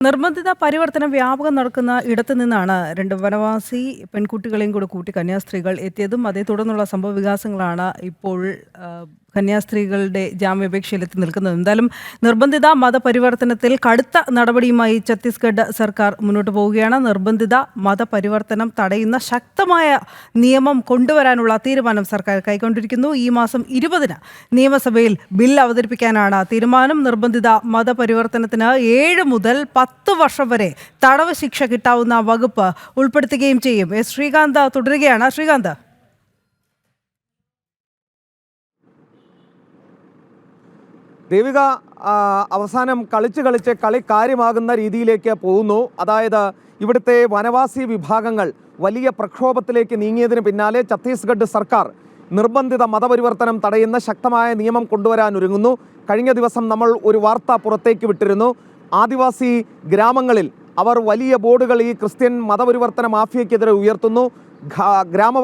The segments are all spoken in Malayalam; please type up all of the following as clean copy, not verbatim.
നിർബന്ധിത പരിവർത്തനം വ്യാപകം നടക്കുന്ന ഇടത്തു നിന്നാണ് രണ്ട് വനവാസി പെൺകുട്ടികളെയും കൂടെ കൂട്ടി കന്യാസ്ത്രീകൾ എത്തിയതും അതേ തുടർന്നുള്ള സംഭവ വികാസങ്ങളാണ് ഇപ്പോൾ കന്യാസ്ത്രീകളുടെ ജാമ്യാപേക്ഷയിൽ എത്തി നിൽക്കുന്നത്. എന്തായാലും നിർബന്ധിത മതപരിവർത്തനത്തിൽ കടുത്ത നടപടിയുമായി ഛത്തീസ്ഗഡ് സർക്കാർ മുന്നോട്ട് പോവുകയാണ്. നിർബന്ധിത മതപരിവർത്തനം തടയുന്ന ശക്തമായ നിയമം കൊണ്ടുവരാനുള്ള തീരുമാനം സർക്കാർ കൈക്കൊണ്ടിരിക്കുന്നു. ഈ മാസം 20-ന് നിയമസഭയിൽ ബിൽ അവതരിപ്പിക്കാനാണ് തീരുമാനം. നിർബന്ധിത മതപരിവർത്തനത്തിന് 7 മുതൽ 10 വർഷം വരെ തടവ് ശിക്ഷ കിട്ടാവുന്ന വകുപ്പ് ഉൾപ്പെടുത്തുകയും ചെയ്യും. ശ്രീകാന്ത് തുടരുകയാണ്. ശ്രീകാന്ത്, ദേവിക, അവസാനം കളിച്ച് കളി കാര്യമാകുന്ന രീതിയിലേക്ക് പോകുന്നു. അതായത് ഇവിടുത്തെ വനവാസി വിഭാഗങ്ങൾ വലിയ പ്രക്ഷോഭത്തിലേക്ക് നീങ്ങിയതിന് പിന്നാലെ ഛത്തീസ്ഗഡ് സർക്കാർ നിർബന്ധിത മതപരിവർത്തനം തടയുന്ന ശക്തമായ നിയമം കൊണ്ടുവരാനൊരുങ്ങുന്നു. കഴിഞ്ഞ ദിവസം നമ്മൾ ഒരു വാർത്ത പുറത്തേക്ക് വിട്ടിരുന്നു. ആദിവാസി ഗ്രാമങ്ങളിൽ അവർ വലിയ ബോർഡുകൾ ഈ ക്രിസ്ത്യൻ മതപരിവർത്തന മാഫിയക്കെതിരെ ഉയർത്തുന്നു. ഗ്രാമ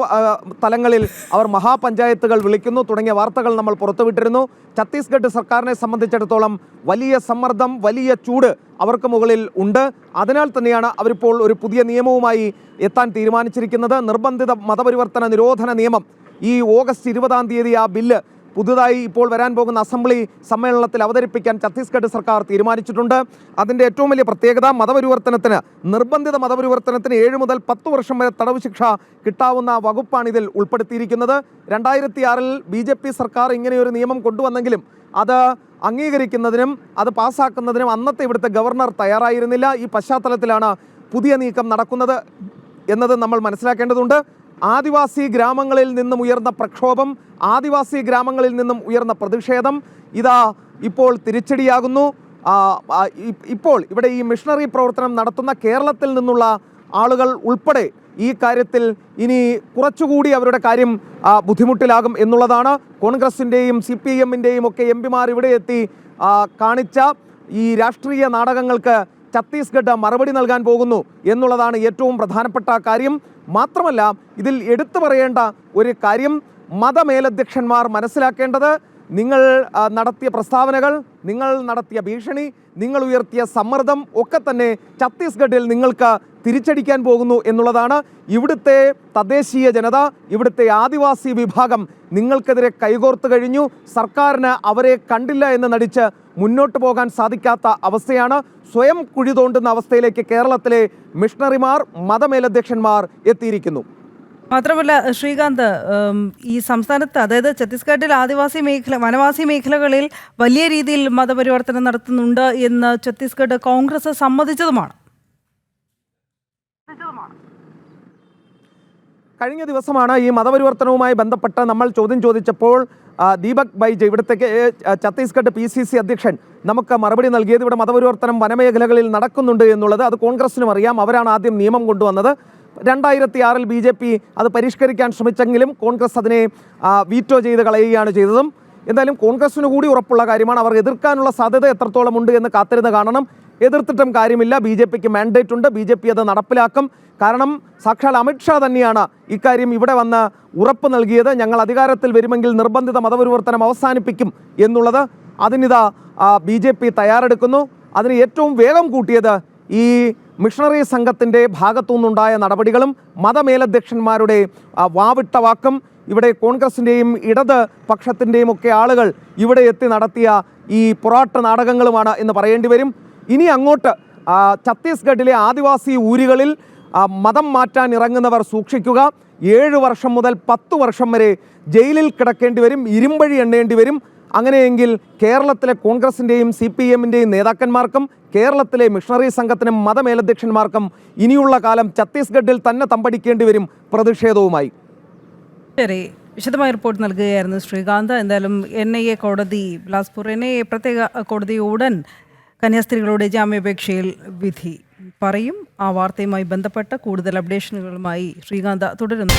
തലങ്ങളിൽ അവർ മഹാപഞ്ചായത്തുകൾ വിളിക്കുന്നു തുടങ്ങിയ വാർത്തകൾ നമ്മൾ പുറത്തുവിട്ടിരുന്നു. ഛത്തീസ്ഗഡ് സർക്കാരിനെ സംബന്ധിച്ചിടത്തോളം വലിയ സമ്മർദ്ദം, വലിയ ചൂട് അവർക്ക് മുകളിൽ ഉണ്ട്. അതിനാൽ തന്നെയാണ് അവരിപ്പോൾ ഒരു പുതിയ നിയമവുമായി എത്താൻ തീരുമാനിച്ചിരിക്കുന്നത്. നിർബന്ധിത മതപരിവർത്തന നിരോധന നിയമം ഈ ഓഗസ്റ്റ് 20-ാം തീയതി ആ ബില്ല് പുതുതായി ഇപ്പോൾ വരാൻ പോകുന്ന അസംബ്ലി സമ്മേളനത്തിൽ അവതരിപ്പിക്കാൻ ഛത്തീസ്ഗഡ് സർക്കാർ തീരുമാനിച്ചിട്ടുണ്ട്. അതിൻ്റെ ഏറ്റവും വലിയ പ്രത്യേകത നിർബന്ധിത മതപരിവർത്തനത്തിന് 7 മുതൽ 10 വർഷം വരെ തടവ് ശിക്ഷ കിട്ടാവുന്ന വകുപ്പാണ് ഇതിൽ ഉൾപ്പെടുത്തിയിരിക്കുന്നത്. 2006-ൽ BJP സർക്കാർ ഇങ്ങനെയൊരു നിയമം കൊണ്ടുവന്നെങ്കിലും അത് അംഗീകരിക്കുന്നതിനും അത് പാസ്സാക്കുന്നതിനും അന്നത്തെ ഇവിടുത്തെ ഗവർണർ തയ്യാറായിരുന്നില്ല. ഈ പശ്ചാത്തലത്തിലാണ് പുതിയ നീക്കം നടക്കുന്നത് എന്നത് നമ്മൾ മനസ്സിലാക്കേണ്ടതുണ്ട്. ആദിവാസി ഗ്രാമങ്ങളിൽ നിന്നും ഉയർന്ന പ്രക്ഷോഭം, ആദിവാസി ഗ്രാമങ്ങളിൽ നിന്നും ഉയർന്ന പ്രതിഷേധം ഇതാ ഇപ്പോൾ തിരിച്ചടിയാകുന്നു. ഇപ്പോൾ ഇവിടെ ഈ മിഷണറി പ്രവർത്തനം നടത്തുന്ന കേരളത്തിൽ നിന്നുള്ള ആളുകൾ ഉൾപ്പെടെ ഈ കാര്യത്തിൽ ഇനി കുറച്ചുകൂടി അവരുടെ കാര്യം ബുദ്ധിമുട്ടിലാകും എന്നുള്ളതാണ്. കോൺഗ്രസിൻ്റെയും CPM-ൻ്റെയും ഒക്കെ MP-മാർ ഇവിടെ എത്തി കാണിച്ച ഈ രാഷ്ട്രീയ നാടകങ്ങൾക്ക് ഛത്തീസ്ഗഡ് മറുപടി നൽകാൻ പോകുന്നു എന്നുള്ളതാണ് ഏറ്റവും പ്രധാനപ്പെട്ട കാര്യം. മാത്രമല്ല, ഇതിൽ എടുത്തു പറയേണ്ട ഒരു കാര്യം, മതമേലധ്യക്ഷന്മാർ മനസ്സിലാക്കേണ്ടത് നിങ്ങൾ നടത്തിയ പ്രസ്താവനകൾ, നിങ്ങൾ നടത്തിയ ഭീഷണി, നിങ്ങൾ ഉയർത്തിയ സമ്മർദ്ദം ഒക്കെ തന്നെ ഛത്തീസ്ഗഡിൽ നിങ്ങൾക്ക് തിരിച്ചടിക്കാൻ പോകുന്നു എന്നുള്ളതാണ്. ഇവിടുത്തെ തദ്ദേശീയ ജനത, ഇവിടുത്തെ ആദിവാസി വിഭാഗം നിങ്ങൾക്കെതിരെ കൈകോർത്ത് കഴിഞ്ഞു. സർക്കാരിന് അവരെ കണ്ടില്ല എന്ന് നടിച്ച് മുന്നോട്ട് പോകാൻ സാധിക്കാത്ത അവസ്ഥയാണ്. സ്വയം കുഴി തോണ്ടുന്ന അവസ്ഥയിലേക്ക് കേരളത്തിലെ മിഷണറിമാർ, മതമേലധ്യക്ഷന്മാർ എത്തിയിരിക്കുന്നു. മാത്രമല്ല ശ്രീകാന്ത്, ഈ സംസ്ഥാനത്ത് അതായത് ഛത്തീസ്ഗഡിൽ വനവാസി മേഖലകളിൽ വലിയ രീതിയിൽ മതപരിവർത്തനം നടത്തുന്നുണ്ട് എന്ന് ഛത്തീസ്ഗഡ് കോൺഗ്രസ് സമ്മതിച്ചതുമാണ്. കഴിഞ്ഞ ദിവസമാണ് ഈ മതപരിവർത്തനവുമായി ബന്ധപ്പെട്ട് നമ്മൾ ചോദ്യം ചോദിച്ചപ്പോൾ ദീപക് ബൈജ്, ഇവിടുത്തെ ഛത്തീസ്ഗഡ് PCC അധ്യക്ഷൻ, നമുക്ക് മറുപടി നൽകിയത് ഇവിടെ മതപരിവർത്തനം വനമേഖലകളിൽ നടക്കുന്നുണ്ട് എന്നുള്ളത്. അത് കോൺഗ്രസിനും അറിയാം. അവരാണ് ആദ്യം നിയമം കൊണ്ടുവന്നത്. 2006-ൽ BJP അത് പരിഷ്കരിക്കാൻ ശ്രമിച്ചെങ്കിലും കോൺഗ്രസ് അതിനെ വീറ്റോ ചെയ്ത് കളയുകയാണ് ചെയ്തതും. എന്തായാലും കോൺഗ്രസിന് കൂടി ഉറപ്പുള്ള കാര്യമാണ്. അവർ എതിർക്കാനുള്ള സാധ്യത എത്രത്തോളം ഉണ്ട് എന്ന് കാത്തിരുന്ന് കാണണം. എതിർത്തിട്ടും കാര്യമില്ല. BJPക്ക് മാൻഡേറ്റ് ഉണ്ട്. BJP അത് നടപ്പിലാക്കും. കാരണം സാക്ഷാൽ അമിത്ഷാ തന്നെയാണ് ഇക്കാര്യം ഇവിടെ വന്ന് ഉറപ്പ് നൽകിയത്. ഞങ്ങൾ അധികാരത്തിൽ വരുമെങ്കിൽ നിർബന്ധിത മതപരിവർത്തനം അവസാനിപ്പിക്കും എന്നുള്ളത്. അതിനിതാ BJP തയ്യാറെടുക്കുന്നു. അതിന് ഏറ്റവും വേഗം കൂട്ടിയത് ഈ മിഷണറി സംഘത്തിൻ്റെ ഭാഗത്തു നിന്നുണ്ടായ നടപടികളും മതമേലധ്യക്ഷന്മാരുടെ വാവിട്ട വാക്കും, ഇവിടെ കോൺഗ്രസിൻ്റെയും ഇടത് പക്ഷത്തിൻ്റെയും ഒക്കെ ആളുകൾ ഇവിടെ എത്തി നടത്തിയ ഈ പൊറാട്ട് നാടകങ്ങളുമാണ് എന്ന് പറയേണ്ടി വരും. ഇനി അങ്ങോട്ട് ഛത്തീസ്ഗഡിലെ ആദിവാസി ഊരുകളിൽ മതം മാറ്റാൻ ഇറങ്ങുന്നവർ സൂക്ഷിക്കുക. 7 വർഷം മുതൽ 10 വർഷം വരെ ജയിലിൽ കിടക്കേണ്ടി വരും, ഇരുമ്പഴി എണ്ണേണ്ടി വരും. അങ്ങനെയെങ്കിൽ കേരളത്തിലെ കോൺഗ്രസിൻ്റെയും CPM-ൻ്റെയും നേതാക്കന്മാർക്കും കേരളത്തിലെ മിഷണറി സംഘത്തിനും മതമേലധ്യക്ഷന്മാർക്കും ഇനിയുള്ള കാലം ഛത്തീസ്ഗഡിൽ തന്നെ തമ്പടിക്കേണ്ടി വരും പ്രതിഷേധവുമായി. ശരി, വിശദമായ റിപ്പോർട്ട് നൽകുകയായിരുന്നു ശ്രീകാന്ത്. എന്തായാലും NIA കോടതി, ബിലാസ്പൂർ NIA പ്രത്യേക കോടതി ഉടൻ കന്യാസ്ത്രീകളുടെ ജാമ്യാപേക്ഷയിൽ വിധി പറയും. ആ വാർത്തയുമായി ബന്ധപ്പെട്ട കൂടുതൽ അപ്ഡേഷനുകളുമായി ശ്രീകാന്ത് തുടരുന്നു.